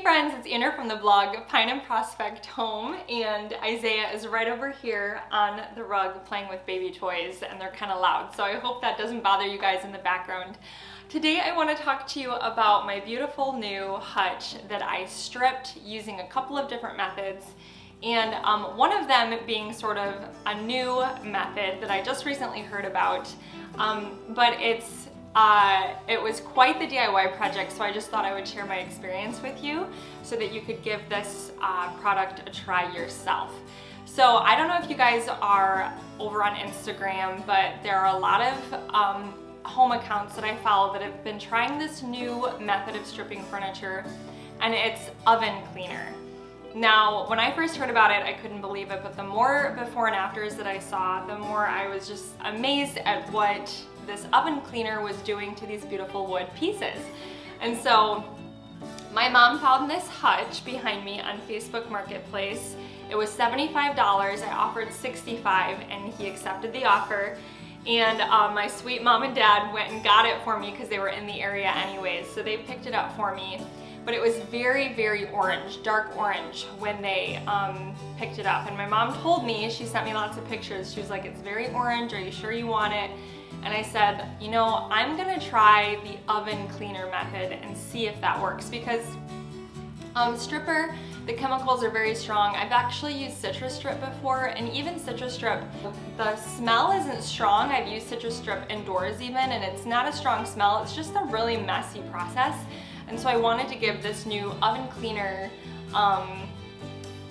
friends, it's Anna from the blog Pine and Prospect Home, and Isaiah is right over here on the rug playing with baby toys, and they're kind of loud, so I hope that doesn't bother you guys in the background. Today I want to talk to you about my beautiful new hutch that I stripped using a couple of different methods, and one of them being sort of a new method that I just recently heard about, but it was quite the DIY project, so I just thought I would share my experience with you so that you could give this product a try yourself. So I don't know if you guys are over on Instagram, but there are a lot of home accounts that I follow that have been trying this new method of stripping furniture, and it's oven cleaner. Now, when I first heard about it, I couldn't believe it, but the more before and afters that I saw, the more I was just amazed at what this oven cleaner was doing to these beautiful wood pieces. And so my mom found this hutch behind me on Facebook Marketplace. It was $75. I offered $65 and he accepted the offer. And my sweet mom and dad went and got it for me because they were in the area anyways, so they picked it up for me. But it was very, very orange, dark orange when they picked it up. And my mom told me, she sent me lots of pictures, she was like, it's very orange, are you sure you want it? And I said, you know, I'm gonna try the oven cleaner method and see if that works, because stripper, the chemicals are very strong. I've actually used Citrus Strip before, and even Citrus Strip, the smell isn't strong. I've used Citrus Strip indoors even, and it's not a strong smell, it's just a really messy process. And so I wanted to give this new oven cleaner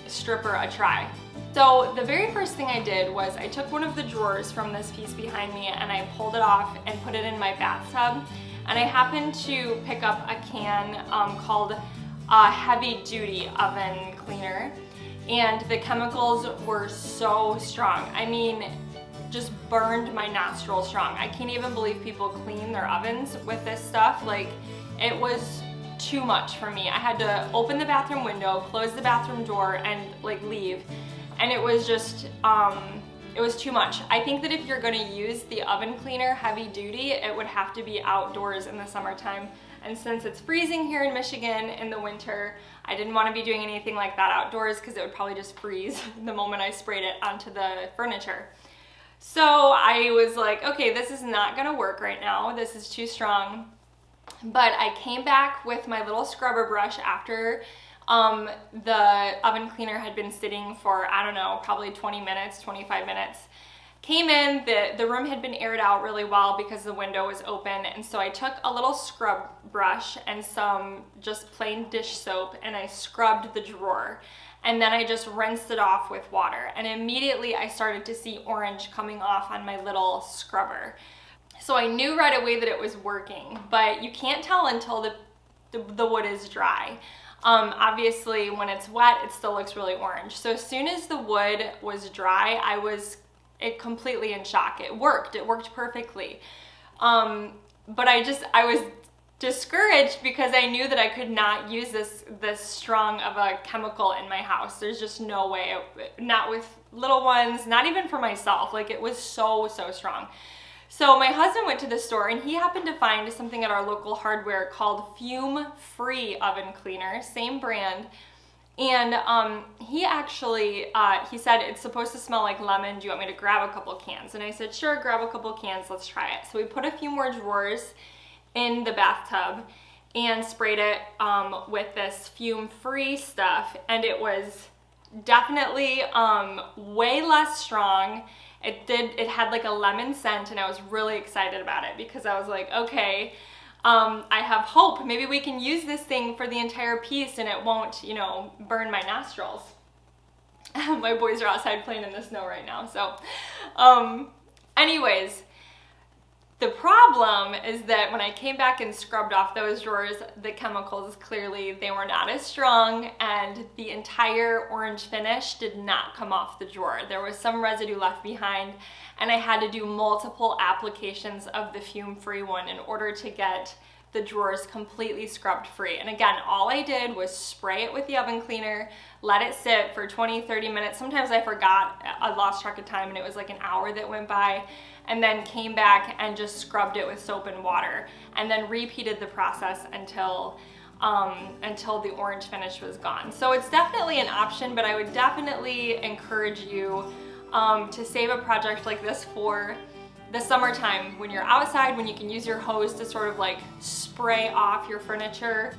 stripper a try. So the very first thing I did was I took one of the drawers from this piece behind me and I pulled it off and put it in my bathtub. And I happened to pick up a can called Heavy Duty Oven Cleaner. And the chemicals were so strong. I mean, just burned my nostrils strong. I can't even believe people clean their ovens with this stuff. Like, it was too much for me. I had to open the bathroom window, close the bathroom door, and like leave. And it was just, it was too much. I think that if you're gonna use the oven cleaner heavy duty, it would have to be outdoors in the summertime. And since it's freezing here in Michigan in the winter, I didn't wanna be doing anything like that outdoors because it would probably just freeze the moment I sprayed it onto the furniture. So I was like, okay, this is not gonna work right now. This is too strong. But I came back with my little scrubber brush after the oven cleaner had been sitting for, I don't know, probably 20 minutes, 25 minutes. Came in, the room had been aired out really well because the window was open, and so I took a little scrub brush and some just plain dish soap and I scrubbed the drawer. And then I just rinsed it off with water, and immediately I started to see orange coming off on my little scrubber. So I knew right away that it was working, but you can't tell until the wood is dry. Obviously when it's wet, it still looks really orange. So as soon as the wood was dry, I was completely in shock. It worked perfectly. But I was discouraged because I knew that I could not use this strong of a chemical in my house. There's just no way, not with little ones, not even for myself. Like, it was so strong. So my husband went to the store and he happened to find something at our local hardware called Fume Free Oven Cleaner, same brand. And he actually, he said, it's supposed to smell like lemon. Do you want me to grab a couple cans? And I said, sure, grab a couple cans, let's try it. So we put a few more drawers in the bathtub and sprayed it with this fume free stuff. And it was definitely way less strong. It had like a lemon scent, and I was really excited about it because I was like, okay, I have hope. Maybe we can use this thing for the entire piece and it won't, you know, burn my nostrils. My boys are outside playing in the snow right now. So anyways, the problem is that when I came back and scrubbed off those drawers, the chemicals, clearly they were not as strong, and the entire orange finish did not come off the drawer. There was some residue left behind, and I had to do multiple applications of the fume-free one in order to get the drawers completely scrubbed free. And again, all I did was spray it with the oven cleaner, let it sit for 20-30 minutes. Sometimes I forgot, I lost track of time, and it was like an hour that went by, and then came back and just scrubbed it with soap and water, and then repeated the process until until the orange finish was gone. So it's definitely an option, but I would definitely encourage you to save a project like this for the summertime when you're outside, when you can use your hose to sort of like spray off your furniture.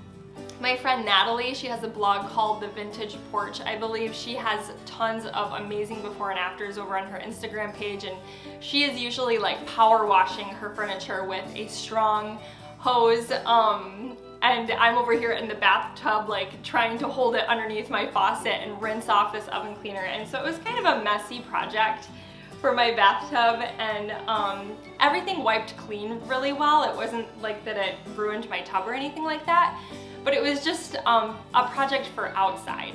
My friend Natalie, she has a blog called The Vintage Porch, I believe. She has tons of amazing before and afters over on her Instagram page, and she is usually like power washing her furniture with a strong hose, and I'm over here in the bathtub like trying to hold it underneath my faucet and rinse off this oven cleaner. And so it was kind of a messy project for my bathtub, and everything wiped clean really well. It wasn't like that it ruined my tub or anything like that, but it was just a project for outside.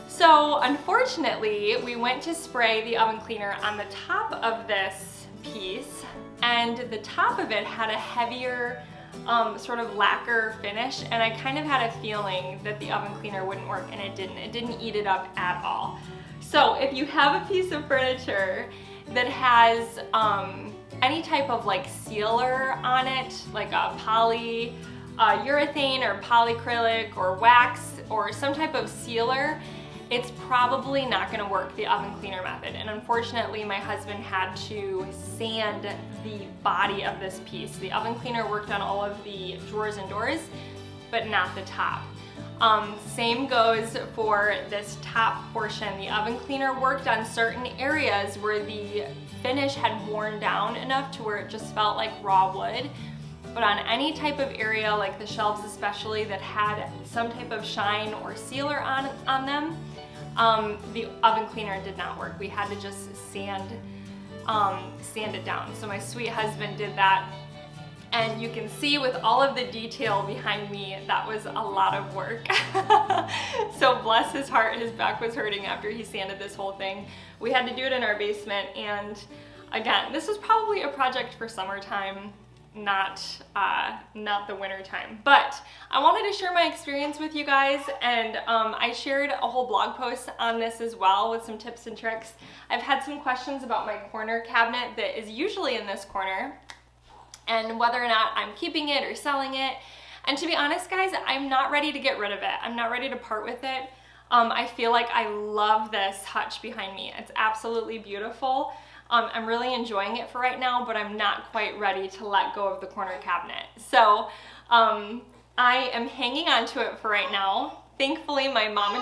So unfortunately, we went to spray the oven cleaner on the top of this piece, and the top of it had a heavier sort of lacquer finish, and I kind of had a feeling that the oven cleaner wouldn't work, and it didn't. It didn't eat it up at all. So if you have a piece of furniture that has any type of like sealer on it, like a urethane or polyacrylic or wax or some type of sealer, it's probably not going to work, the oven cleaner method. And unfortunately, my husband had to sand the body of this piece. The oven cleaner worked on all of the drawers and doors, but not the top. Same goes for this top portion. The oven cleaner worked on certain areas where the finish had worn down enough to where it just felt like raw wood. But on any type of area, like the shelves especially, that had some type of shine or sealer on them, the oven cleaner did not work. We had to just sand it down. So my sweet husband did that. And you can see with all of the detail behind me, that was a lot of work. So bless his heart, his back was hurting after he sanded this whole thing. We had to do it in our basement, and again, this was probably a project for summertime, not the winter time. But I wanted to share my experience with you guys, and I shared a whole blog post on this as well with some tips and tricks. I've had some questions about my corner cabinet that is usually in this corner, and whether or not I'm keeping it or selling it. And to be honest, guys, I'm not ready to get rid of it. I'm not ready to part with it. I feel like I love this hutch behind me. It's absolutely beautiful. I'm really enjoying it for right now, but I'm not quite ready to let go of the corner cabinet. So I am hanging on to it for right now. Thankfully, my mom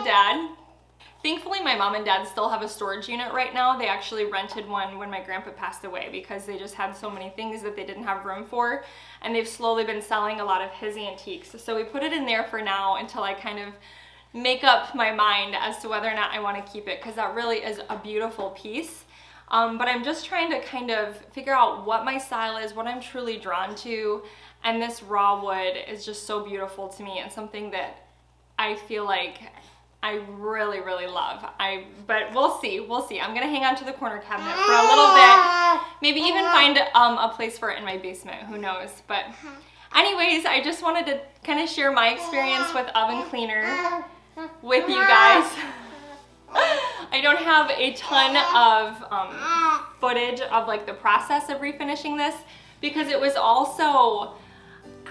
and dad still have a storage unit right now. They actually rented one when my grandpa passed away because they just had so many things that they didn't have room for, and they've slowly been selling a lot of his antiques. So we put it in there for now until I kind of make up my mind as to whether or not I want to keep it, because that really is a beautiful piece. But I'm just trying to kind of figure out what my style is, what I'm truly drawn to, and this raw wood is just so beautiful to me and something that I feel like I really, really love. But we'll see. I'm gonna hang on to the corner cabinet for a little bit. Maybe even find a place for it in my basement. Who knows? But anyways, I just wanted to kind of share my experience with oven cleaner with you guys. I don't have a ton of footage of like the process of refinishing this because it was also,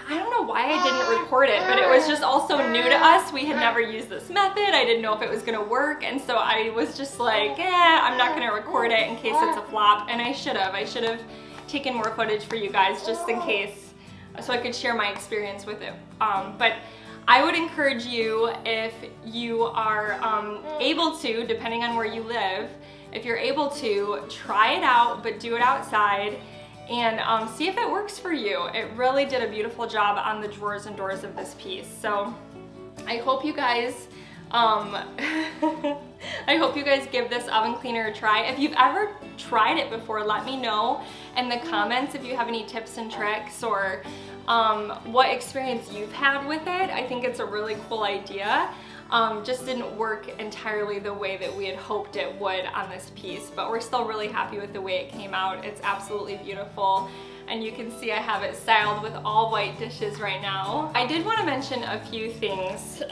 I don't know why I didn't record it, but it was just also new to us. We had never used this method. I didn't know if it was gonna work, and so I was just like, I'm not gonna record it in case it's a flop, and I should have taken more footage for you guys just in case, so I could share my experience with it. But I would encourage you, if you are able to, depending on where you live, if you're able to, try it out, but do it outside, and see if it works for you. It really did a beautiful job on the drawers and doors of this piece. So I hope you guys give this oven cleaner a try. If you've ever tried it before, let me know in the comments if you have any tips and tricks or what experience you've had with it. I think it's a really cool idea. Just didn't work entirely the way that we had hoped it would on this piece, but we're still really happy with the way it came out. It's absolutely beautiful, and you can see I have it styled with all white dishes right now. I did want to mention a few things.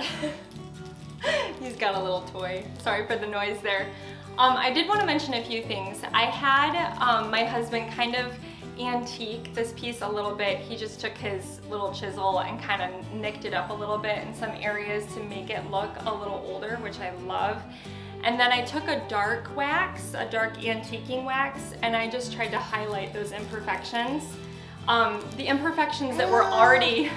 He's got a little toy. Sorry for the noise there. I did want to mention a few things. I had my husband kind of antique this piece a little bit. He just took his little chisel and kind of nicked it up a little bit in some areas to make it look a little older, which I love. And then I took a dark wax, a dark antiquing wax, and I just tried to highlight those imperfections. The imperfections that were already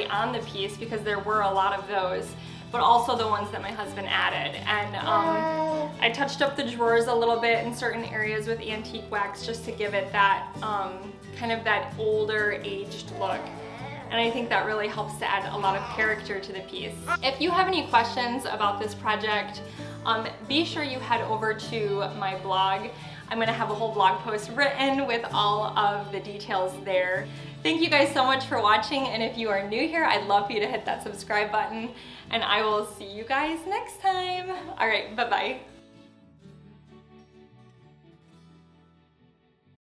on the piece, because there were a lot of those, but also the ones that my husband added. And I touched up the drawers a little bit in certain areas with antique wax just to give it that kind of that older aged look. And I think that really helps to add a lot of character to the piece. If you have any questions about this project, be sure you head over to my blog. I'm gonna have a whole blog post written with all of the details there. Thank you guys so much for watching, and if you are new here, I'd love for you to hit that subscribe button, and I will see you guys next time. All right, bye-bye.